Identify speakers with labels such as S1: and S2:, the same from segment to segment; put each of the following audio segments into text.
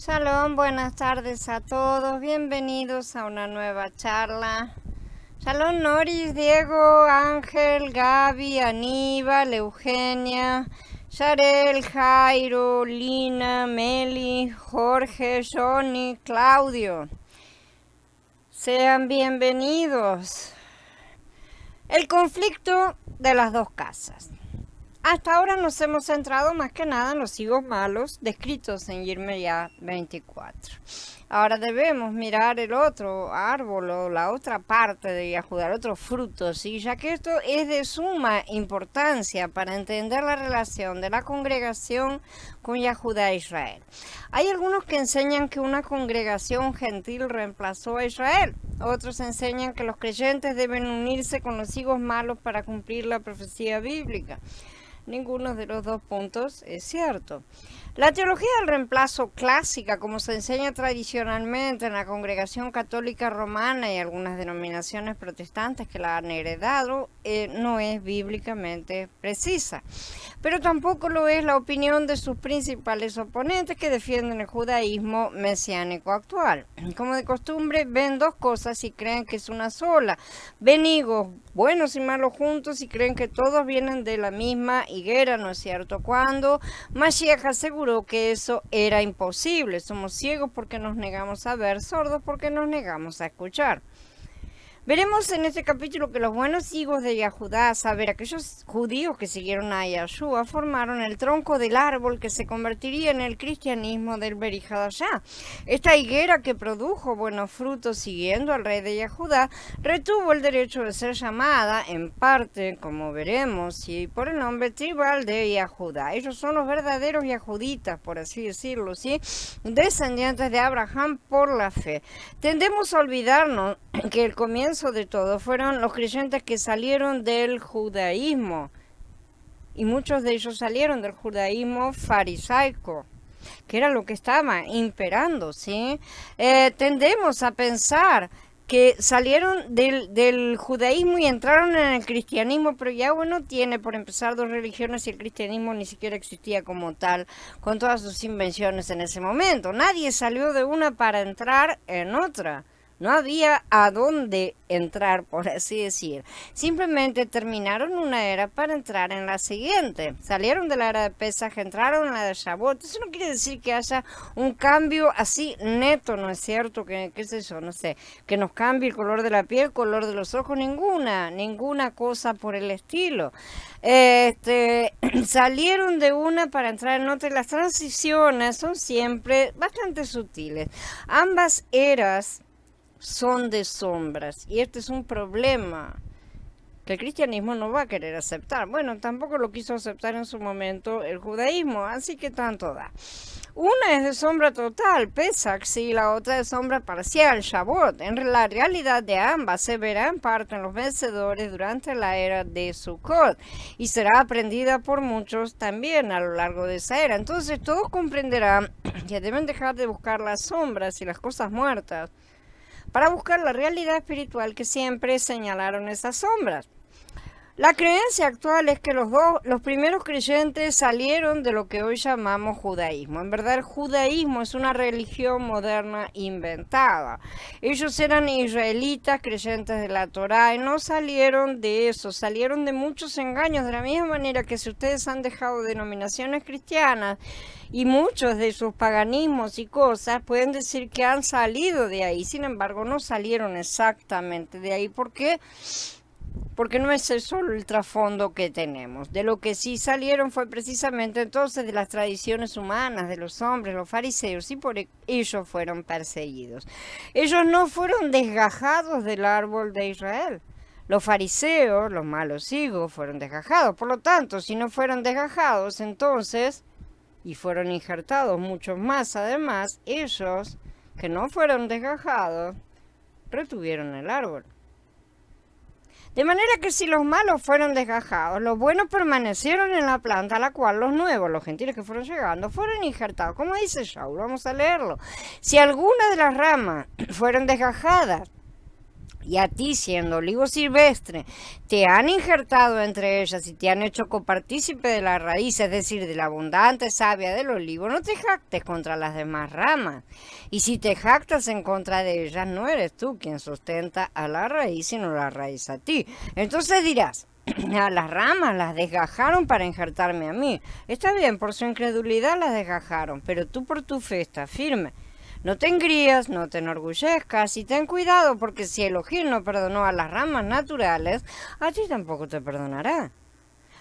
S1: Shalom, buenas tardes a todos, bienvenidos a una nueva charla. Shalom Noris, Diego, Ángel, Gaby, Aníbal, Eugenia, Yarel, Jairo, Lina, Meli, Jorge, Johnny, Claudio. Sean bienvenidos. El conflicto de las dos casas. Hasta ahora nos hemos centrado más que nada en los higos malos descritos en Yirmeyá 24. Ahora debemos mirar el otro árbol o la otra parte de Yahudá, el otro fruto, ¿sí? Ya que esto es de suma importancia para entender la relación de la congregación con Yahudá e Israel. Hay algunos que enseñan que una congregación gentil reemplazó a Israel. Otros enseñan que los creyentes deben unirse con los higos malos para cumplir la profecía bíblica. Ninguno de los dos puntos es cierto. La teología del reemplazo clásica, como se enseña tradicionalmente en la Congregación Católica Romana y algunas denominaciones protestantes que la han heredado, no es bíblicamente precisa. Pero tampoco lo es la opinión de sus principales oponentes que defienden el judaísmo mesiánico actual. Como de costumbre, ven dos cosas y creen que es una sola. Ven higos buenos y malos juntos y creen que todos vienen de la misma higuera, ¿no es cierto? Cuando Mashiach aseguró que eso era imposible. Somos ciegos porque nos negamos a ver, sordos porque nos negamos a escuchar. Veremos en este capítulo que los buenos higos de Yahudá, a saber, aquellos judíos que siguieron a Yahshua, formaron el tronco del árbol que se convertiría en el cristianismo del Berihadashá. Esta higuera que produjo buenos frutos siguiendo al rey de Yahudá, retuvo el derecho de ser llamada, en parte, como veremos, y por el nombre tribal de Yahudá. Ellos son los verdaderos yahuditas, por así decirlo, ¿sí? Descendientes de Abraham por la fe. Tendemos a olvidarnos que el comienzo de todo fueron los creyentes que salieron del judaísmo, y muchos de ellos salieron del judaísmo farisaico, que era lo que estaba imperando, ¿sí? Tendemos a pensar que salieron del judaísmo y entraron en el cristianismo, pero Yahweh no tiene, por empezar, dos religiones y el cristianismo ni siquiera existía como tal, con todas sus invenciones en ese momento. Nadie salió de una para entrar en otra. No había a dónde entrar, por así decir. Simplemente terminaron una era para entrar en la siguiente. Salieron de la era de Pesaj, entraron en la de Shavuot. Eso no quiere decir que haya un cambio así neto, ¿no es cierto? Que, qué sé yo, no sé, que nos cambie el color de la piel, el color de los ojos, ninguna cosa por el estilo. Salieron de una para entrar en otra y las transiciones son siempre bastante sutiles. Ambas eras son de sombras y este es un problema que el cristianismo no va a querer aceptar. Bueno, tampoco lo quiso aceptar en su momento el judaísmo, así que tanto da. Una es de sombra total, Pesach, sí, la otra de sombra parcial, Shavuot. En la realidad de ambas se verá en parte en los vencedores durante la era de Sukkot y será aprendida por muchos también a lo largo de esa era. Entonces todos comprenderán que deben dejar de buscar las sombras y las cosas muertas para buscar la realidad espiritual que siempre señalaron esas sombras. La creencia actual es que los primeros creyentes salieron de lo que hoy llamamos judaísmo. En verdad, el judaísmo es una religión moderna inventada. Ellos eran israelitas, creyentes de la Torá, y no salieron de eso, salieron de muchos engaños, de la misma manera que si ustedes han dejado denominaciones cristianas y muchos de sus paganismos y cosas, pueden decir que han salido de ahí. Sin embargo, no salieron exactamente de ahí. ¿Por qué? Porque no es solo el trasfondo que tenemos. De lo que sí salieron fue precisamente entonces de las tradiciones humanas, de los hombres, los fariseos, y por ellos fueron perseguidos. Ellos no fueron desgajados del árbol de Israel. Los fariseos, los malos higos, fueron desgajados. Por lo tanto, si no fueron desgajados, entonces, y fueron injertados muchos más además, ellos, que no fueron desgajados, retuvieron el árbol. De manera que si los malos fueron desgajados, los buenos permanecieron en la planta, a la cual los nuevos, los gentiles que fueron llegando, fueron injertados. Como dice Shaul, vamos a leerlo. Si alguna de las ramas fueron desgajadas, y a ti, siendo olivo silvestre, te han injertado entre ellas y te han hecho copartícipe de la raíz, es decir, de la abundante savia del olivo, no te jactes contra las demás ramas. Y si te jactas en contra de ellas, no eres tú quien sustenta a la raíz, sino la raíz a ti. Entonces dirás, a las ramas las desgajaron para injertarme a mí. Está bien, por su incredulidad las desgajaron, pero tú por tu fe estás firme. No te engrías, no te enorgullezcas y ten cuidado, porque si Elohim no perdonó a las ramas naturales, a ti tampoco te perdonará.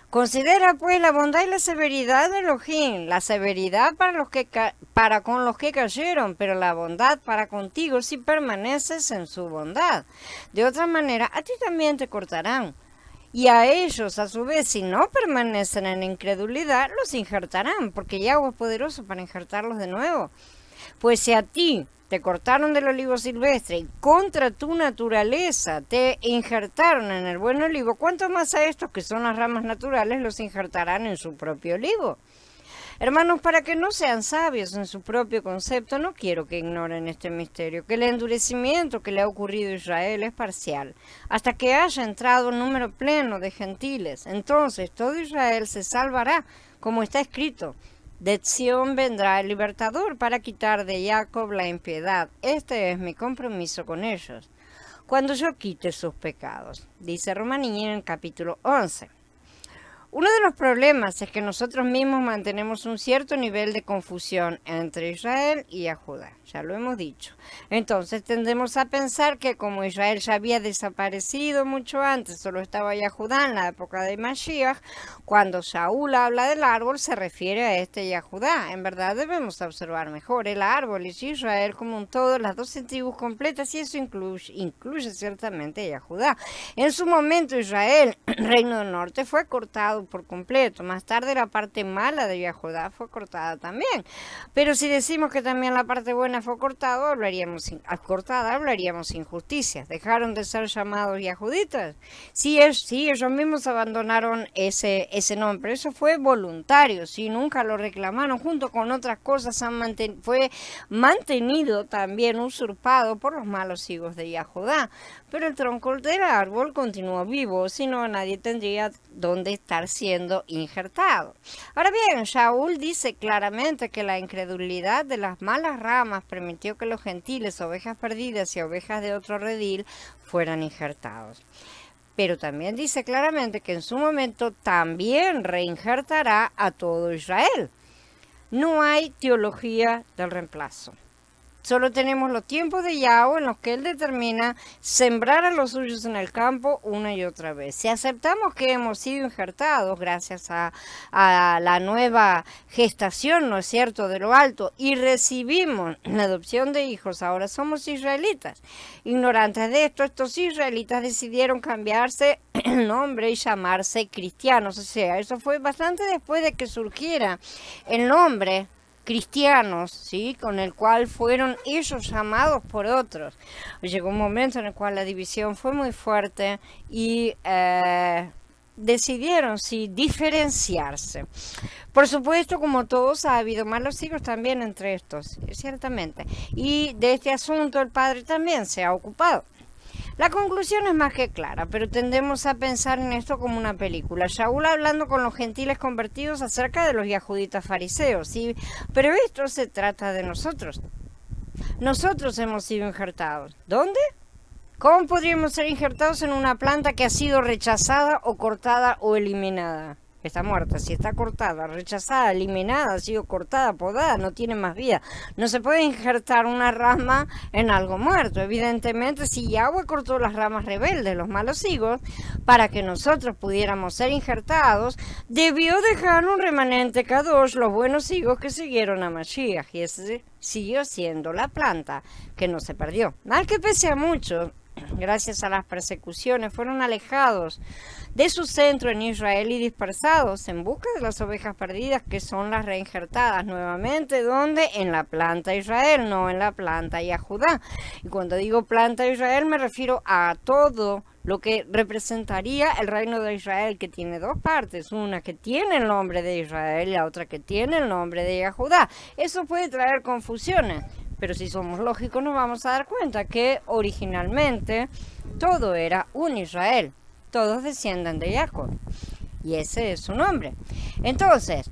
S1: Considera pues la bondad y la severidad de Elohim, la severidad para con los que cayeron, pero la bondad para contigo si permaneces en su bondad. De otra manera, a ti también te cortarán. Y a ellos, a su vez, si no permanecen en incredulidad, los injertarán, porque Yahweh es poderoso para injertarlos de nuevo. Pues si a ti te cortaron del olivo silvestre y contra tu naturaleza te injertaron en el buen olivo, ¿cuánto más a estos que son las ramas naturales los injertarán en su propio olivo? Hermanos, para que no sean sabios en su propio concepto, no quiero que ignoren este misterio, que el endurecimiento que le ha ocurrido a Israel es parcial, hasta que haya entrado un número pleno de gentiles. Entonces todo Israel se salvará, como está escrito. De Sión vendrá el libertador para quitar de Jacob la impiedad. Este es mi compromiso con ellos, cuando yo quite sus pecados, dice Romaní en el capítulo 11. Uno de los problemas es que nosotros mismos mantenemos un cierto nivel de confusión entre Israel y a Judá, ya lo hemos dicho. Entonces tendemos a pensar que como Israel ya había desaparecido mucho antes, solo estaba Yahudá en la época de Mashiach, cuando Shaul habla del árbol se refiere a este Yahudá. En verdad debemos observar mejor el árbol y Israel como un todo, las 12 tribus completas, y eso incluye ciertamente a Yahudá. En su momento Israel, reino del norte, fue cortado por completo. Más tarde la parte mala de Yahudá fue cortada también. Pero si decimos que también la parte buena fue cortada, hablaríamos injusticias. Dejaron de ser llamados yahuditas. Sí, ellos mismos abandonaron ese nombre. Eso fue voluntario. Sí, nunca lo reclamaron. Junto con otras cosas fue mantenido también usurpado por los malos hijos de Yahudá. Pero el tronco del árbol continuó vivo, si no nadie tendría dónde estar siendo injertado. Ahora bien, Shaul dice claramente que la incredulidad de las malas ramas permitió que los gentiles, ovejas perdidas y ovejas de otro redil fueran injertados. Pero también dice claramente que en su momento también reinjertará a todo Israel. No hay teología del reemplazo. Solo tenemos los tiempos de Yahweh en los que Él determina sembrar a los suyos en el campo una y otra vez. Si aceptamos que hemos sido injertados gracias a la nueva gestación, ¿no es cierto?, de lo alto, y recibimos la adopción de hijos, ahora somos israelitas. Ignorantes de esto, estos israelitas decidieron cambiarse el nombre y llamarse cristianos. O sea, eso fue bastante después de que surgiera el nombre cristianos, ¿sí?, con el cual fueron ellos llamados por otros. Llegó un momento en el cual la división fue muy fuerte y decidieron, sí, diferenciarse. Por supuesto, como todos, ha habido malos hijos también entre estos, ciertamente. Y de este asunto el padre también se ha ocupado. La conclusión es más que clara, pero tendemos a pensar en esto como una película. Shaul hablando con los gentiles convertidos acerca de los yahuditas fariseos, ¿sí? Pero esto se trata de nosotros. Nosotros hemos sido injertados. ¿Dónde? ¿Cómo podríamos ser injertados en una planta que ha sido rechazada o cortada o eliminada? Está muerta, si está cortada, rechazada, eliminada, ha sido cortada, podada, no tiene más vida. No se puede injertar una rama en algo muerto. Evidentemente, si Yahweh cortó las ramas rebeldes, los malos higos, para que nosotros pudiéramos ser injertados, debió dejar un remanente kadosh, los buenos higos que siguieron a Mashiach, y ese siguió siendo la planta que no se perdió. Mal que pese a mucho, gracias a las persecuciones, fueron alejados de su centro en Israel y dispersados en busca de las ovejas perdidas, que son las reinjertadas nuevamente. ¿Dónde? En la planta Israel, no en la planta Yahudá. Y cuando digo planta Israel me refiero a todo lo que representaría el reino de Israel, que tiene dos partes, una que tiene el nombre de Israel y la otra que tiene el nombre de Yahudá. Eso puede traer confusiones, Pero si somos lógicos nos vamos a dar cuenta que originalmente todo era un Israel, todos descienden de Jacob. Y ese es su nombre. Entonces,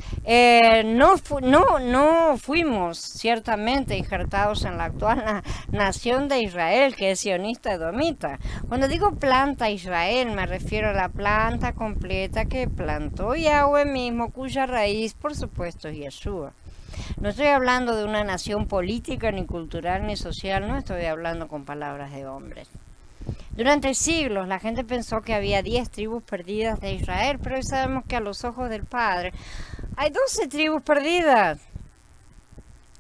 S1: no fuimos ciertamente injertados en la actual nación de Israel, que es sionista edomita. Cuando digo planta Israel, me refiero a la planta completa que plantó Yahweh mismo, cuya raíz, por supuesto, es Yeshua. No estoy hablando de una nación política, ni cultural, ni social, no estoy hablando con palabras de hombres. Durante siglos la gente pensó que había 10 tribus perdidas de Israel, pero hoy sabemos que a los ojos del Padre hay 12 tribus perdidas.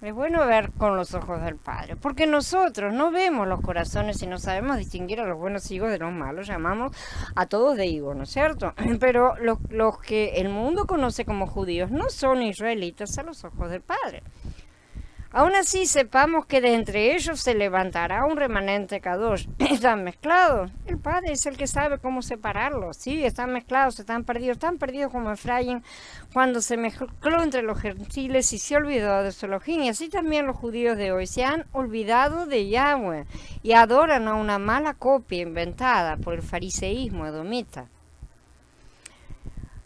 S1: Es bueno ver con los ojos del Padre, porque nosotros no vemos los corazones y no sabemos distinguir a los buenos higos de los malos, llamamos a todos de higos, ¿no es cierto? Pero los que el mundo conoce como judíos no son israelitas a los ojos del Padre. Aún así, sepamos que de entre ellos se levantará un remanente Kadosh. Están mezclados. El Padre es el que sabe cómo separarlos. Sí, están mezclados, están perdidos como Efraín cuando se mezcló entre los gentiles y se olvidó de su Elohim. Y así también los judíos de hoy se han olvidado de Yahweh y adoran a una mala copia inventada por el fariseísmo edomita.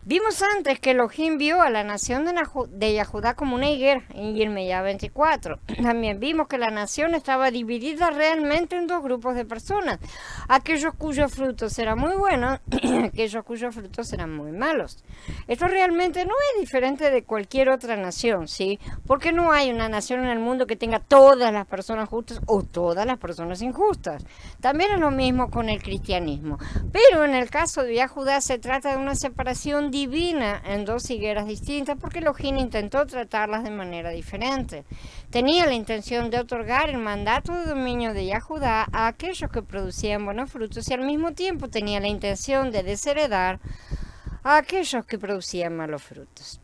S1: Vimos antes que Elohim vio a la nación de Yahudá como una higuera en Yirmeyá 24. También vimos que la nación estaba dividida realmente en dos grupos de personas. Aquellos cuyos frutos eran muy buenos y aquellos cuyos frutos eran muy malos. Esto realmente no es diferente de cualquier otra nación, ¿sí? Porque no hay una nación en el mundo que tenga todas las personas justas o todas las personas injustas. También es lo mismo con el cristianismo. Pero en el caso de Yahudá se trata de una separación divina en dos higueras distintas porque Elohim intentó tratarlas de manera diferente. Tenía la intención de otorgar el mandato de dominio de Yahudá a aquellos que producían buenos frutos y al mismo tiempo tenía la intención de desheredar a aquellos que producían malos frutos.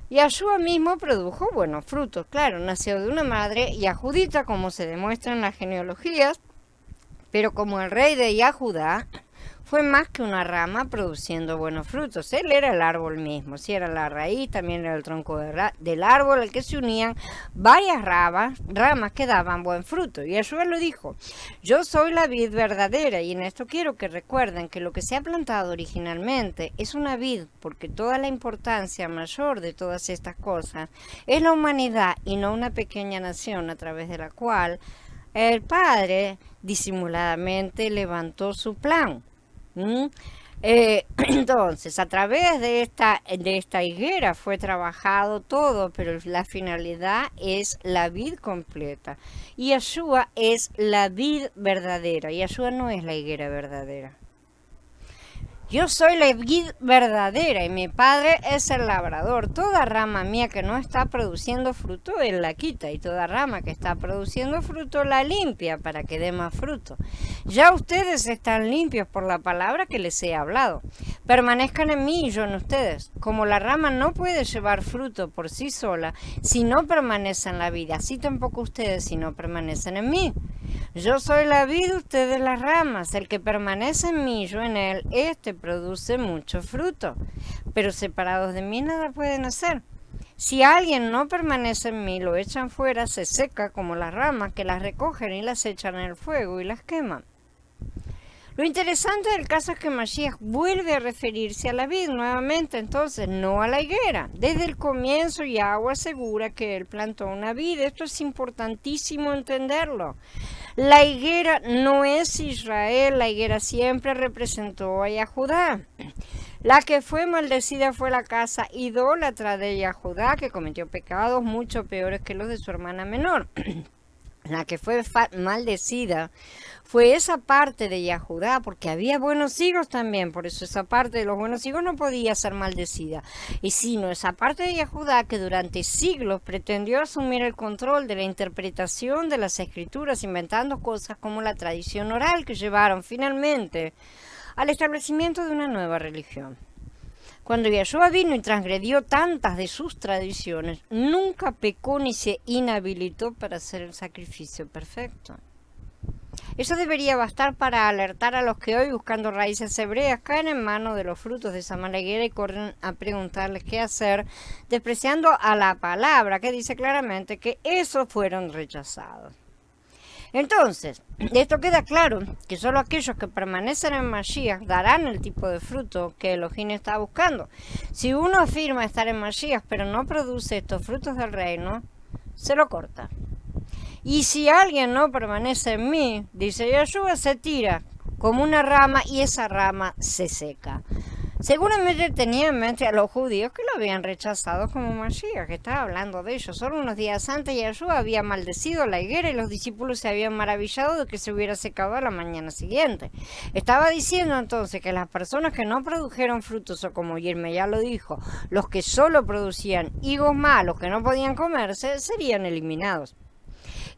S1: Yahshua mismo produjo buenos frutos, claro, nació de una madre yahudita como se demuestra en las genealogías, pero como el rey de Yahudá fue más que una rama produciendo buenos frutos. Él era el árbol mismo, si era la raíz, también era el tronco del árbol al que se unían varias ramas que daban buen fruto. Y Yeshua lo dijo, yo soy la vid verdadera, y en esto quiero que recuerden que lo que se ha plantado originalmente es una vid, porque toda la importancia mayor de todas estas cosas es la humanidad y no una pequeña nación a través de la cual el Padre disimuladamente levantó su plan. Entonces, a través de esta higuera fue trabajado todo, pero la finalidad es la vid completa. Y Yeshua es la vid verdadera. Yeshua no es la higuera verdadera. Yo soy la vid verdadera y mi padre es el labrador. Toda rama mía que no está produciendo fruto, él la quita. Y toda rama que está produciendo fruto, la limpia para que dé más fruto. Ya ustedes están limpios por la palabra que les he hablado. Permanezcan en mí y yo en ustedes. Como la rama no puede llevar fruto por sí sola si no permanece en la vid, así tampoco ustedes si no permanecen en mí. Yo soy la vid, ustedes las ramas. El que permanece en mí, yo en él, produce mucho fruto. Pero separados de mí nada pueden hacer. Si alguien no permanece en mí, lo echan fuera, se seca como las ramas que las recogen y las echan en el fuego y las queman. Lo interesante del caso es que Mashiach vuelve a referirse a la vid nuevamente, entonces no a la higuera. Desde el comienzo Yahweh asegura que él plantó una vid. Esto es importantísimo entenderlo. La higuera no es Israel, la higuera siempre representó a Yahudá. La que fue maldecida fue la casa idólatra de Yahudá, que cometió pecados mucho peores que los de su hermana menor. La que fue maldecida fue esa parte de Yahudá, porque había buenos higos también, por eso esa parte de los buenos higos no podía ser maldecida, y sino esa parte de Yahudá que durante siglos pretendió asumir el control de la interpretación de las escrituras, inventando cosas como la tradición oral que llevaron finalmente al establecimiento de una nueva religión. Cuando Yeshua vino y transgredió tantas de sus tradiciones, nunca pecó ni se inhabilitó para hacer el sacrificio perfecto. Eso debería bastar para alertar a los que hoy, buscando raíces hebreas, caen en manos de los frutos de esa mala higuera y corren a preguntarles qué hacer, despreciando a la palabra que dice claramente que esos fueron rechazados. Entonces, de esto queda claro que solo aquellos que permanecen en Mashiach darán el tipo de fruto que Elohim está buscando. Si uno afirma estar en Mashiach pero no produce estos frutos del reino, se lo corta. Y si alguien no permanece en mí, dice Yeshua, se tira como una rama y esa rama se seca. Seguramente tenía en mente a los judíos que lo habían rechazado como Mashiach, que estaba hablando de ellos. Solo unos días antes Yeshua había maldecido la higuera y los discípulos se habían maravillado de que se hubiera secado a la mañana siguiente. Estaba diciendo entonces que las personas que no produjeron frutos, o como Yerme ya lo dijo, los que solo producían higos malos que no podían comerse, serían eliminados.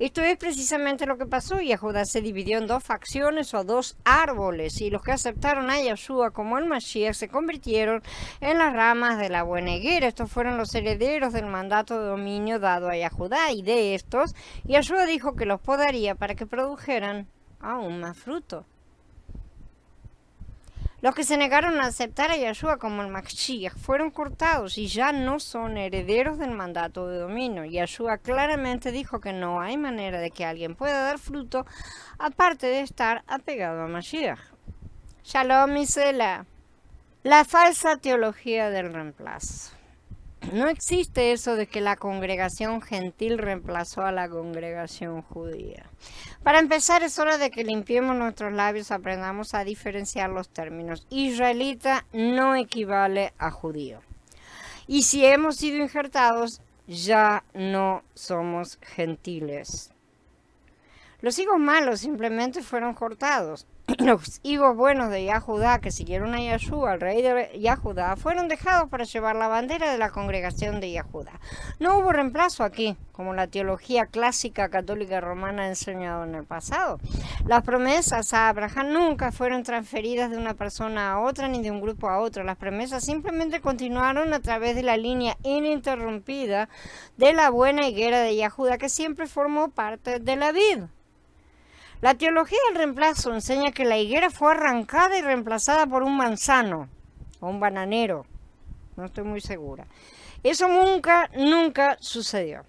S1: Esto es precisamente lo que pasó y Judá se dividió en dos facciones o dos árboles y los que aceptaron a Yeshua como el Mashiach se convirtieron en las ramas de la buena higuera. Estos fueron los herederos del mandato de dominio dado a Judá y de estos Yeshua dijo que los podaría para que produjeran aún más fruto. Los que se negaron a aceptar a Yeshua como el Mashiach fueron cortados y ya no son herederos del mandato de dominio. Yeshua claramente dijo que no hay manera de que alguien pueda dar fruto aparte de estar apegado a Mashiach. Shalom y Selah. La falsa teología del reemplazo. No existe eso de que la congregación gentil reemplazó a la congregación judía. Para empezar, es hora de que limpiemos nuestros labios, aprendamos a diferenciar los términos. Israelita no equivale a judío. Y si hemos sido injertados, ya no somos gentiles. Los higos malos simplemente fueron cortados. Los higos buenos de Yahudá que siguieron a Yeshua, el rey de Yahudá, fueron dejados para llevar la bandera de la congregación de Yahudá. No hubo reemplazo aquí, como la teología clásica católica romana ha enseñado en el pasado. Las promesas a Abraham nunca fueron transferidas de una persona a otra ni de un grupo a otro. Las promesas simplemente continuaron a través de la línea ininterrumpida de la buena higuera de Yahudá que siempre formó parte de la vid. La teología del reemplazo enseña que la higuera fue arrancada y reemplazada por un manzano o un bananero. No estoy muy segura. Eso nunca sucedió.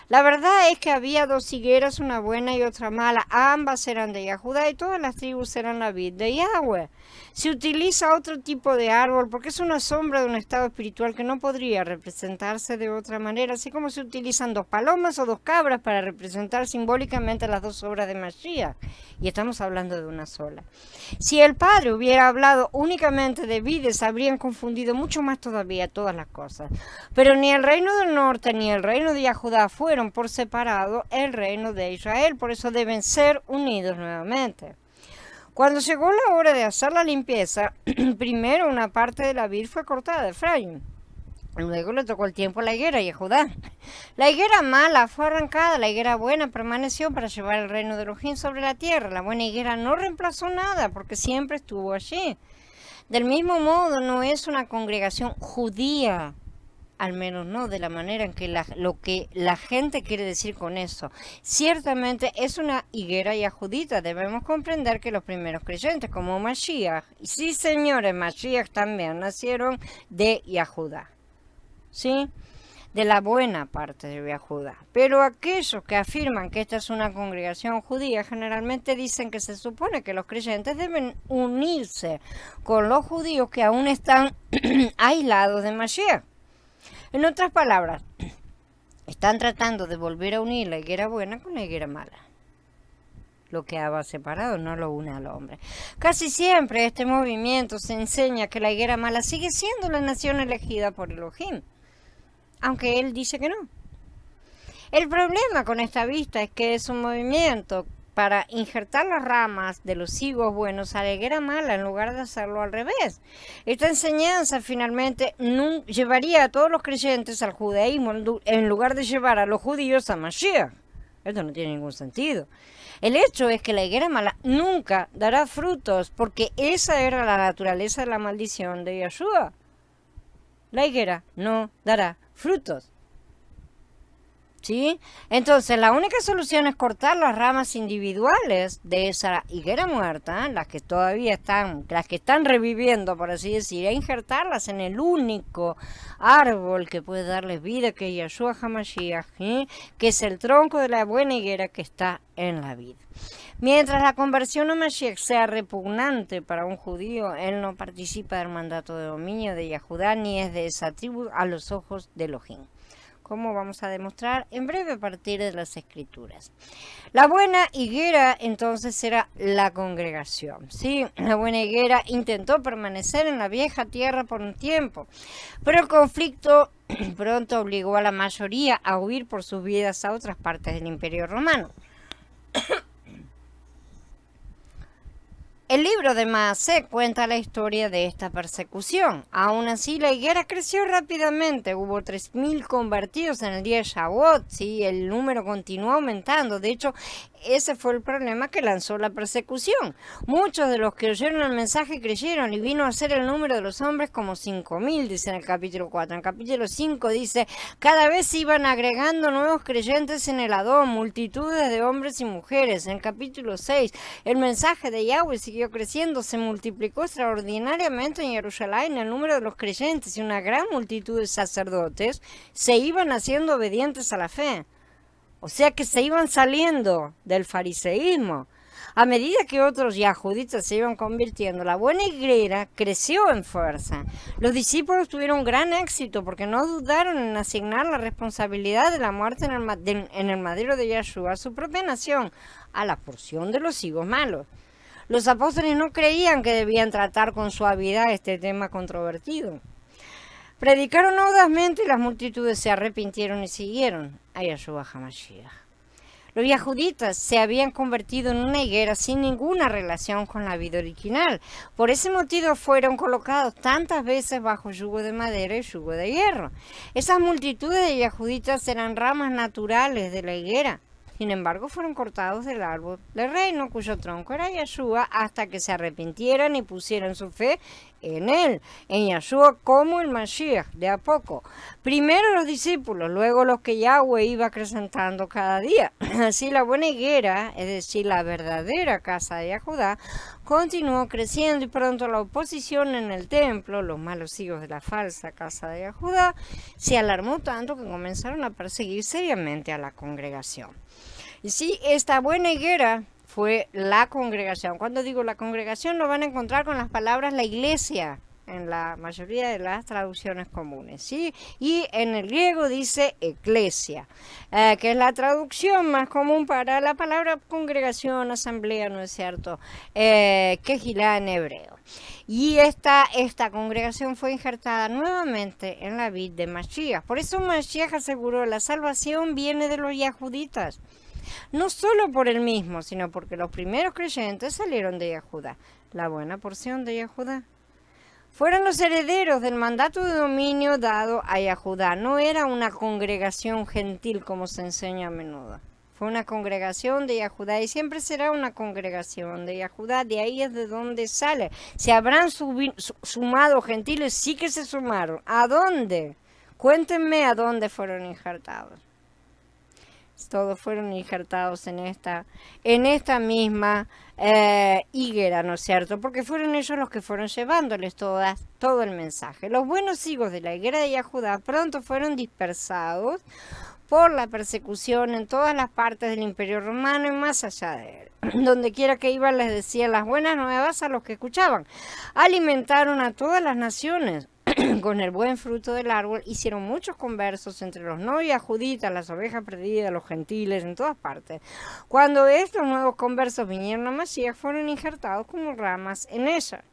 S1: La verdad es que había dos higueras, una buena y otra mala. Ambas eran de Yahudá y todas las tribus eran la vid de Yahweh. Se utiliza otro tipo de árbol porque es una sombra de un estado espiritual que no podría representarse de otra manera, así como se utilizan dos palomas o dos cabras para representar simbólicamente las dos obras de Mashiach. Y estamos hablando de una sola. Si el Padre hubiera hablado únicamente de vides, habrían confundido mucho más todavía todas las cosas. Pero ni el reino del norte ni el reino de Yahudá fueron por separado el reino de Israel, por eso deben ser unidos nuevamente. Cuando llegó la hora de hacer la limpieza, primero una parte de la vid fue cortada de Efraín. Luego le tocó el tiempo a la higuera y a Judá. La higuera mala fue arrancada, la higuera buena permaneció para llevar el reino de Elohim sobre la tierra. La buena higuera no reemplazó nada porque siempre estuvo allí. Del mismo modo, no es una congregación judía, al menos no de la manera en que lo que la gente quiere decir con eso. Ciertamente es una higuera yahudita. Debemos comprender que los primeros creyentes, como Mashiach, y sí señores, Mashiach también nacieron de Yahudá, ¿sí? De la buena parte de Yahudá. Pero aquellos que afirman que esta es una congregación judía generalmente dicen que se supone que los creyentes deben unirse con los judíos que aún están aislados de Mashiach. En otras palabras, están tratando de volver a unir la higuera buena con la higuera mala. Lo que había separado no lo une al hombre. Casi siempre este movimiento se enseña que la higuera mala sigue siendo la nación elegida por Elohim, aunque él dice que no. El problema con esta vista es que es un movimiento para injertar las ramas de los higos buenos a la higuera mala en lugar de hacerlo al revés. Esta enseñanza finalmente llevaría a todos los creyentes al judaísmo en lugar de llevar a los judíos a Mashiach. Esto no tiene ningún sentido. El hecho es que la higuera mala nunca dará frutos porque esa era la naturaleza de la maldición de Yeshua. La higuera no dará frutos. ¿Sí? Entonces, la única solución es cortar las ramas individuales de esa higuera muerta, las que todavía están, las que están reviviendo, por así decir, e injertarlas en el único árbol que puede darles vida, que es Yahshua HaMashiach, ¿sí? Que es el tronco de la buena higuera que está en la vida. Mientras la conversión a Mashiach sea repugnante para un judío, él no participa del mandato de dominio de Yahudá ni es de esa tribu a los ojos de Elohim, como vamos a demostrar en breve a partir de las escrituras. La buena higuera entonces era la congregación, ¿sí? La buena higuera intentó permanecer en la vieja tierra por un tiempo, pero el conflicto pronto obligó a la mayoría a huir por sus vidas a otras partes del Imperio Romano. El libro de Maaseh cuenta la historia de esta persecución. Aún así, la higuera creció rápidamente. Hubo 3.000 convertidos en el día de Shavuot, ¿sí? El número continuó aumentando. De hecho, ese fue el problema que lanzó la persecución. Muchos de los que oyeron el mensaje creyeron y vino a ser el número de los hombres como 5.000, dice en el capítulo 4. En el capítulo 5 dice, cada vez se iban agregando nuevos creyentes en el Adón, multitudes de hombres y mujeres. En el capítulo 6, el mensaje de Yahweh siguió creciendo, se multiplicó extraordinariamente en Jerusalén el número de los creyentes y una gran multitud de sacerdotes se iban haciendo obedientes a la fe. O sea que se iban saliendo del fariseísmo. A medida que otros yahuditas se iban convirtiendo, la buena higuera creció en fuerza. Los discípulos tuvieron gran éxito porque no dudaron en asignar la responsabilidad de la muerte en el madero de Yahshua a su propia nación, a la porción de los higos malos. Los apóstoles no creían que debían tratar con suavidad este tema controvertido. Predicaron audazmente y las multitudes se arrepintieron y siguieron a Yahshua HaMashiach. Los yahuditas se habían convertido en una higuera sin ninguna relación con la vida original. Por ese motivo fueron colocados tantas veces bajo yugo de madera y yugo de hierro. Esas multitudes de yahuditas eran ramas naturales de la higuera. Sin embargo, fueron cortados del árbol del reino, cuyo tronco era Yahshua, hasta que se arrepintieran y pusieran su fe en él, en Yahshua como el Mashiach, de a poco. Primero los discípulos, luego los que Yahweh iba acrecentando cada día. Así la buena higuera, es decir, la verdadera casa de Yahudá, continuó creciendo y pronto la oposición en el templo, los malos hijos de la falsa casa de Yahudá, se alarmó tanto que comenzaron a perseguir seriamente a la congregación. Y sí, esta buena higuera fue la congregación. Cuando digo la congregación lo van a encontrar con las palabras la iglesia en la mayoría de las traducciones comunes, ¿sí? Y en el griego dice eclesia, que es la traducción más común para la palabra congregación, asamblea, ¿no es cierto? Kehilá en hebreo. Y esta congregación fue injertada nuevamente en la vid de Mashiach. Por eso Mashiach aseguró la salvación viene de los yahuditas. No solo por él mismo, sino porque los primeros creyentes salieron de Yahudá, la buena porción de Yahudá. Fueron los herederos del mandato de dominio dado a Yahudá. No era una congregación gentil como se enseña a menudo. Fue una congregación de Yahudá y siempre será una congregación de Yahudá. De ahí es de donde sale. ¿Se habrán sumado gentiles? Sí que se sumaron. ¿A dónde? Cuéntenme a dónde fueron injertados. Todos fueron injertados en esta misma higuera, ¿no es cierto? Porque fueron ellos los que fueron llevándoles todo el mensaje. Los buenos higos de la higuera de Yahudá pronto fueron dispersados por la persecución en todas las partes del Imperio Romano y más allá de él. Donde quiera que iban les decían las buenas nuevas a los que escuchaban. Alimentaron a todas las naciones con el buen fruto del árbol, hicieron muchos conversos entre los no yahuditas, las ovejas perdidas, los gentiles, en todas partes. Cuando estos nuevos conversos vinieron a Mashiach, fueron injertados como ramas en ella.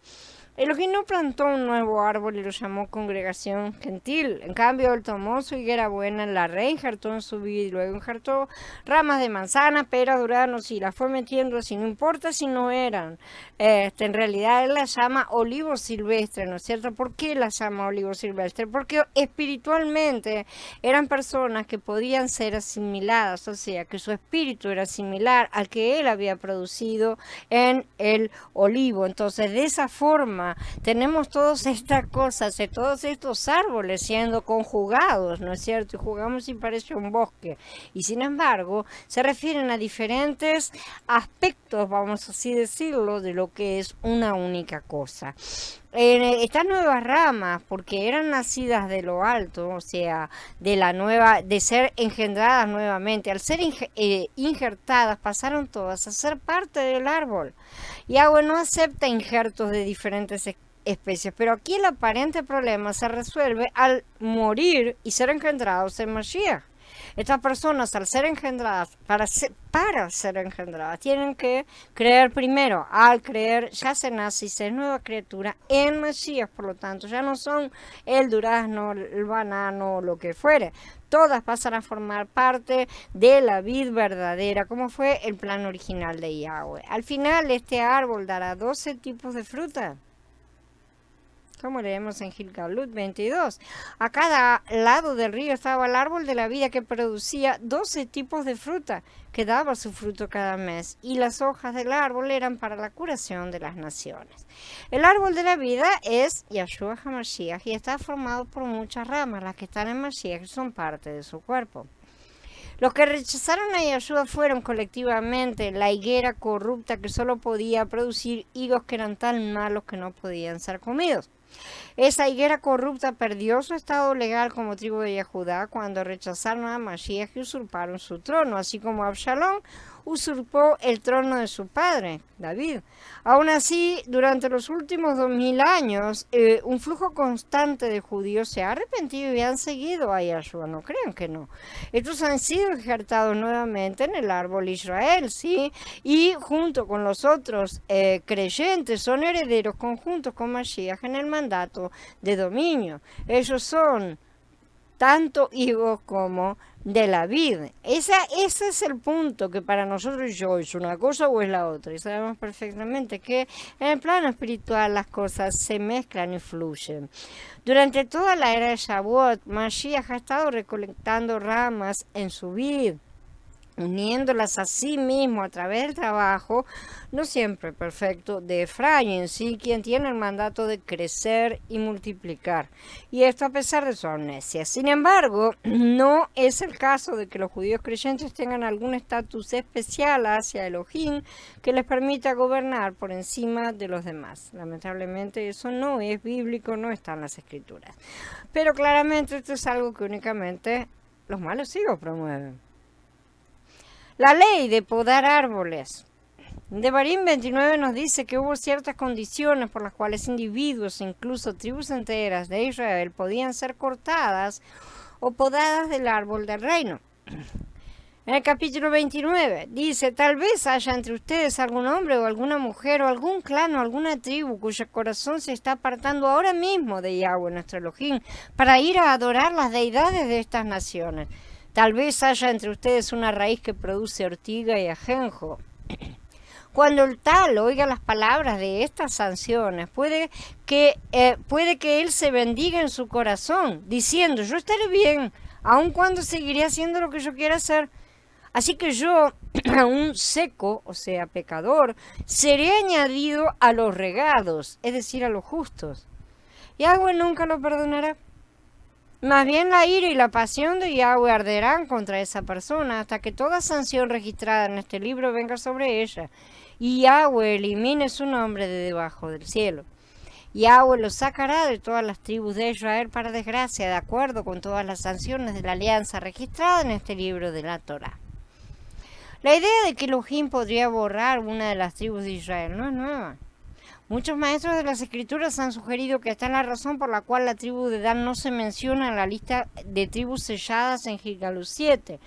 S1: Elohim no plantó un nuevo árbol y lo llamó congregación gentil. En cambio, él tomó su higuera buena, la reinjertó en su vida y luego injertó ramas de manzana, pera, duranos y las fue metiendo así. No importa si no eran. En realidad, él las llama olivo silvestre, ¿no es cierto? ¿Por qué las llama olivo silvestre? Porque espiritualmente eran personas que podían ser asimiladas, o sea, que su espíritu era similar al que él había producido en el olivo. Entonces, de esa forma, rama, tenemos todas estas cosas, todos estos árboles siendo conjugados, ¿no es cierto? Y jugamos y parece un bosque. Y sin embargo, se refieren a diferentes aspectos, vamos así decirlo, de lo que es una única cosa. Estas nuevas ramas, porque eran nacidas de lo alto, o sea, de ser engendradas nuevamente, al ser injertadas, pasaron todas a ser parte del árbol. Yahweh no acepta injertos de diferentes especies, pero aquí el aparente problema se resuelve al morir y ser engendrados en Mashiach. Estas personas, al ser engendradas, para ser engendradas, tienen que creer primero. Al creer, ya se nace y se es nueva criatura en Mashiach, por lo tanto, ya no son el durazno, el banano, lo que fuere. Todas pasan a formar parte de la vid verdadera, como fue el plan original de Yahweh. Al final, este árbol dará 12 tipos de fruta, como leemos en Gilgalut 22. A cada lado del río estaba el árbol de la vida que producía 12 tipos de fruta, que daba su fruto cada mes, y las hojas del árbol eran para la curación de las naciones. El árbol de la vida es Yahshua HaMashiach y está formado por muchas ramas. Las que están en Mashiach son parte de su cuerpo. Los que rechazaron a Yahshua fueron colectivamente la higuera corrupta que solo podía producir higos que eran tan malos que no podían ser comidos. Esa higuera corrupta perdió su estado legal como tribu de Yehudá cuando rechazaron a Mashiach y usurparon su trono, así como Absalón usurpó el trono de su padre, David. Aún así, durante los últimos 2000 años, un flujo constante de judíos se ha arrepentido y han seguido a Yahshua, no crean que no. Estos han sido injertados nuevamente en el árbol Israel, ¿sí? Y junto con los otros creyentes son herederos conjuntos con Mashiach en el mandato de dominio. Ellos son tanto higos como de la vid. Ese es el punto, que para nosotros yo es una cosa o es la otra. Y sabemos perfectamente que en el plano espiritual las cosas se mezclan y fluyen. Durante toda la era de Shavuot, Mashiach ha estado recolectando ramas en su vid, uniéndolas a sí mismo a través del trabajo, no siempre perfecto, de Efraín, ¿sí? Quien tiene el mandato de crecer y multiplicar. Y esto a pesar de su amnesia. Sin embargo, no es el caso de que los judíos creyentes tengan algún estatus especial hacia Elohim que les permita gobernar por encima de los demás. Lamentablemente eso no es bíblico, no está en las escrituras. Pero claramente esto es algo que únicamente los malos hijos promueven. La ley de podar árboles. Devarim 29 nos dice que hubo ciertas condiciones por las cuales individuos, incluso tribus enteras de Israel, podían ser cortadas o podadas del árbol del reino. En el capítulo 29 dice: tal vez haya entre ustedes algún hombre o alguna mujer o algún clan o alguna tribu cuyo corazón se está apartando ahora mismo de Yahweh nuestro Elohim para ir a adorar las deidades de estas naciones. Tal vez haya entre ustedes una raíz que produce ortiga y ajenjo. Cuando el tal oiga las palabras de estas sanciones, puede que él se bendiga en su corazón, diciendo: yo estaré bien, aun cuando seguiré haciendo lo que yo quiera hacer. Así que yo, aún seco, o sea, pecador, seré añadido a los regados, es decir, a los justos. Yahweh nunca lo perdonará. Más bien la ira y la pasión de Yahweh arderán contra esa persona hasta que toda sanción registrada en este libro venga sobre ella y Yahweh elimine su nombre de debajo del cielo. Yahweh lo sacará de todas las tribus de Israel para desgracia, de acuerdo con todas las sanciones de la alianza registrada en este libro de la Torá. La idea de que Elohim podría borrar una de las tribus de Israel no es nueva. Muchos maestros de las escrituras han sugerido que esta es la razón por la cual la tribu de Dan no se menciona en la lista de tribus selladas en Gilgalut 7.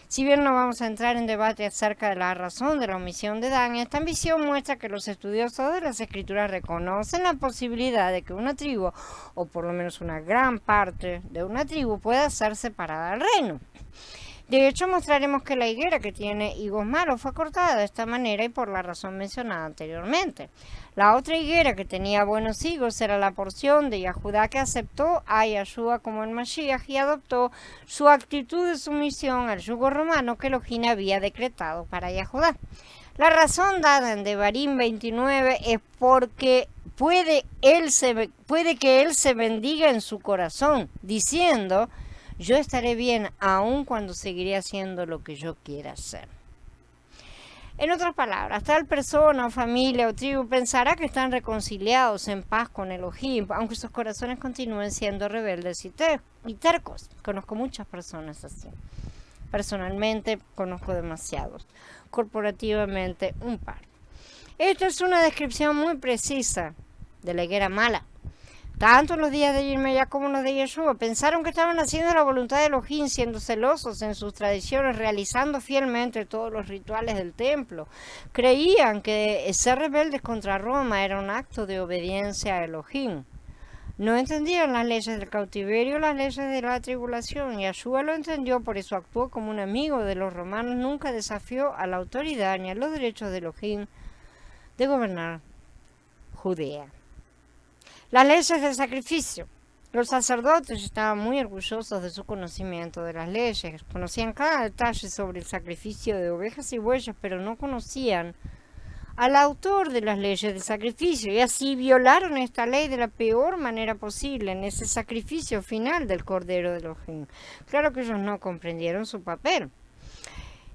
S1: Si bien no vamos a entrar en debate acerca de la razón de la omisión de Dan, esta visión muestra que los estudiosos de las escrituras reconocen la posibilidad de que una tribu, o por lo menos una gran parte de una tribu, pueda ser separada del reino. De hecho, mostraremos que la higuera que tiene higos malos fue cortada de esta manera y por la razón mencionada anteriormente. La otra higuera que tenía buenos higos era la porción de Yahudá que aceptó a Yahshua como el Mashiach y adoptó su actitud de sumisión al yugo romano que Elohim había decretado para Yahudá. La razón dada en Devarim 29 es porque puede que él se bendiga en su corazón, diciendo, yo estaré bien aun cuando seguiré haciendo lo que yo quiera hacer. En otras palabras, tal persona o familia o tribu pensará que están reconciliados en paz con Elohim, aunque sus corazones continúen siendo rebeldes y tercos. Conozco muchas personas así. Personalmente conozco demasiados. Corporativamente un par. Esta es una descripción muy precisa de la higuera mala. Tanto en los días de Yirmeyá como en los de Yeshua pensaron que estaban haciendo la voluntad de Elohim, siendo celosos en sus tradiciones, realizando fielmente todos los rituales del templo. Creían que ser rebeldes contra Roma era un acto de obediencia a Elohim. No entendían las leyes del cautiverio, las leyes de la tribulación. Yeshua lo entendió, por eso actuó como un amigo de los romanos. Nunca desafió a la autoridad ni a los derechos de Elohim de gobernar Judea. Las leyes del sacrificio. Los sacerdotes estaban muy orgullosos de su conocimiento de las leyes. Conocían cada detalle sobre el sacrificio de ovejas y bueyes, pero no conocían al autor de las leyes del sacrificio. Y así violaron esta ley de la peor manera posible en ese sacrificio final del Cordero de Elohim. Claro que ellos no comprendieron su papel.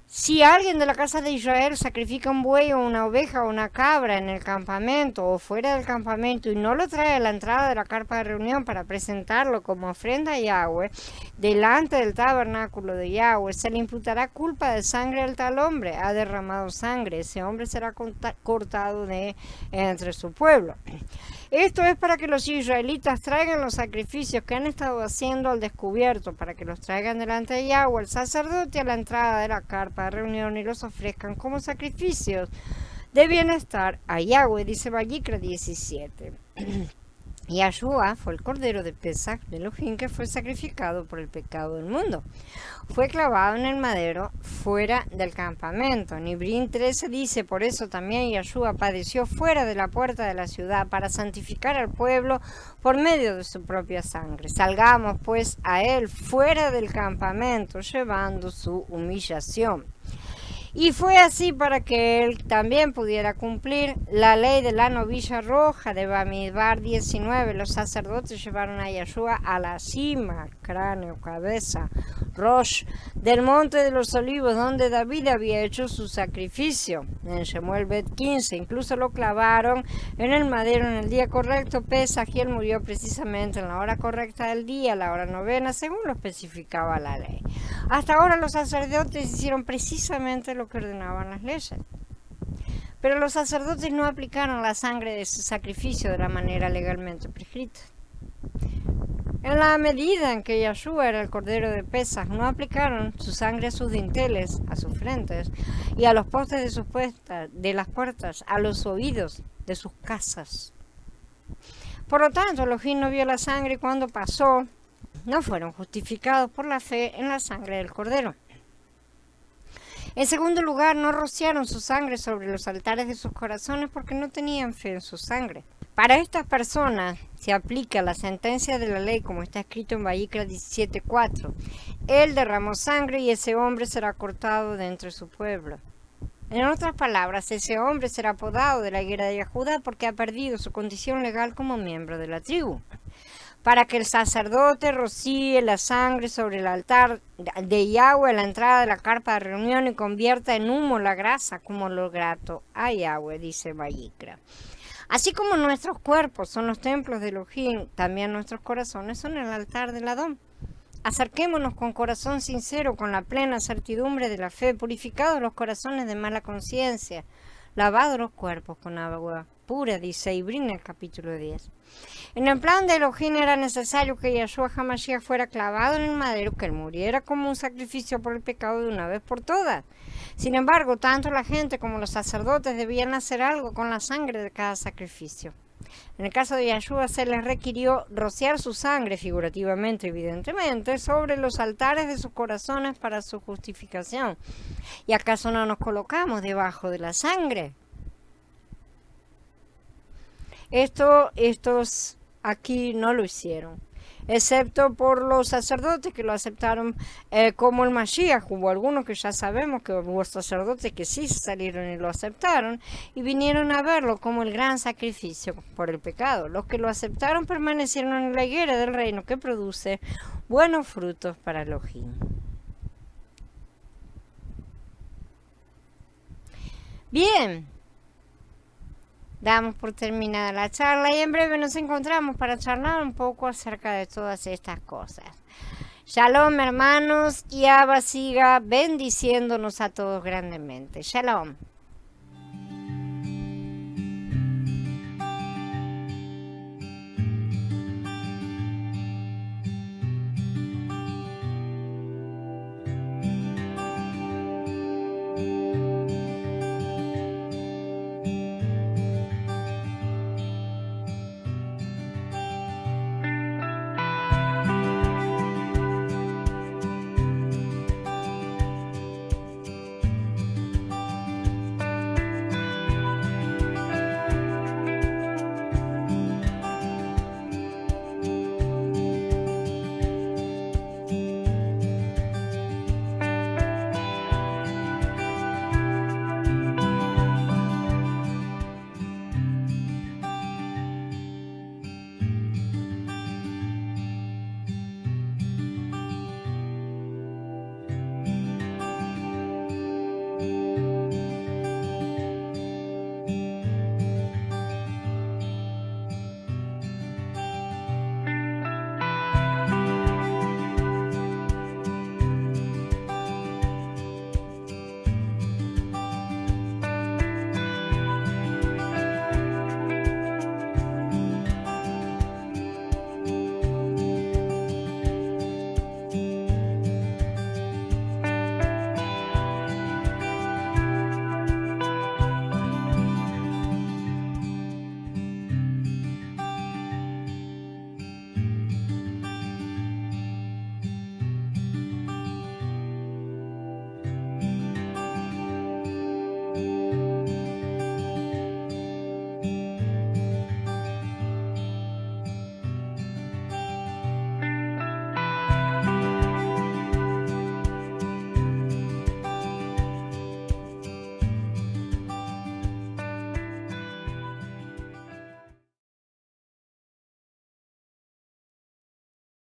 S1: Si alguien de la casa de Israel sacrifica un buey o una oveja o una cabra en el campamento o fuera del campamento y no lo trae a la entrada de la carpa de reunión para presentarlo como ofrenda a Yahweh, delante del tabernáculo de Yahweh, se le imputará culpa de sangre al tal hombre. Ha derramado sangre, ese hombre será cortado de entre su pueblo. Esto es para que los israelitas traigan los sacrificios que han estado haciendo al descubierto, para que los traigan delante de Yahweh, el sacerdote, a la entrada de la carpa de reunión y los ofrezcan como sacrificios de bienestar a Yahweh, dice Vayikra 17. Yahshua fue el cordero de Pesach de Elohim que fue sacrificado por el pecado del mundo. Fue clavado en el madero fuera del campamento. Nibrín 13 dice, por eso también Yahshua padeció fuera de la puerta de la ciudad para santificar al pueblo por medio de su propia sangre. Salgamos pues a él fuera del campamento llevando su humillación. Y fue así para que él también pudiera cumplir la ley de la novilla roja de Bamidbar 19. Los sacerdotes llevaron a Yahshua a la cima, cráneo, cabeza, Rosh, del monte de los olivos, donde David había hecho su sacrificio. En Shemuel Bet 15, incluso lo clavaron en el madero en el día correcto, Pesaj, y él murió precisamente en la hora correcta del día, la hora novena, según lo especificaba la ley. Hasta ahora los sacerdotes hicieron precisamente lo que ordenaban las leyes. Pero los sacerdotes no aplicaron la sangre de su sacrificio de la manera legalmente prescrita. En la medida en que Yahshua era el cordero de Pesaj, no aplicaron su sangre a sus dinteles, a sus frentes y a los postes de las puertas, a los oídos de sus casas. Por lo tanto, Elohim no vio la sangre cuando pasó. No fueron justificados por la fe en la sangre del cordero. En segundo lugar, no rociaron su sangre sobre los altares de sus corazones porque no tenían fe en su sangre. Para estas personas se aplica la sentencia de la ley como está escrito en Vayikra 17:4. Él derramó sangre y ese hombre será cortado de entre su pueblo. En otras palabras, ese hombre será podado de la higuera de Judá porque ha perdido su condición legal como miembro de la tribu. Para que el sacerdote rocíe la sangre sobre el altar de Yahweh a la entrada de la carpa de reunión y convierta en humo la grasa como lo grato a Yahweh, dice Vayikra. Así como nuestros cuerpos son los templos de Elohim, también nuestros corazones son el altar del Adón. Acerquémonos con corazón sincero, con la plena certidumbre de la fe, purificados los corazones de mala conciencia, lavados los cuerpos con agua pura, dice Ibrín en el capítulo 10. En el plan de Elohim era necesario que Yahshua HaMashiach fuera clavado en el madero, que él muriera como un sacrificio por el pecado de una vez por todas. Sin embargo, tanto la gente como los sacerdotes debían hacer algo con la sangre de cada sacrificio. En el caso de Yahshua se les requirió rociar su sangre, figurativamente, evidentemente, sobre los altares de sus corazones para su justificación. ¿Y acaso no nos colocamos debajo de la sangre? Estos aquí no lo hicieron. excepto por los sacerdotes que lo aceptaron como el Mashiach. Hubo algunos que ya sabemos que hubo sacerdotes que sí salieron y lo aceptaron y vinieron a verlo como el gran sacrificio por el pecado. Los que lo aceptaron permanecieron en la higuera del reino que produce buenos frutos para Elohim. Bien, damos por terminada la charla y en breve nos encontramos para charlar un poco acerca de todas estas cosas. Shalom, hermanos, y Abba siga bendiciéndonos a todos grandemente. Shalom.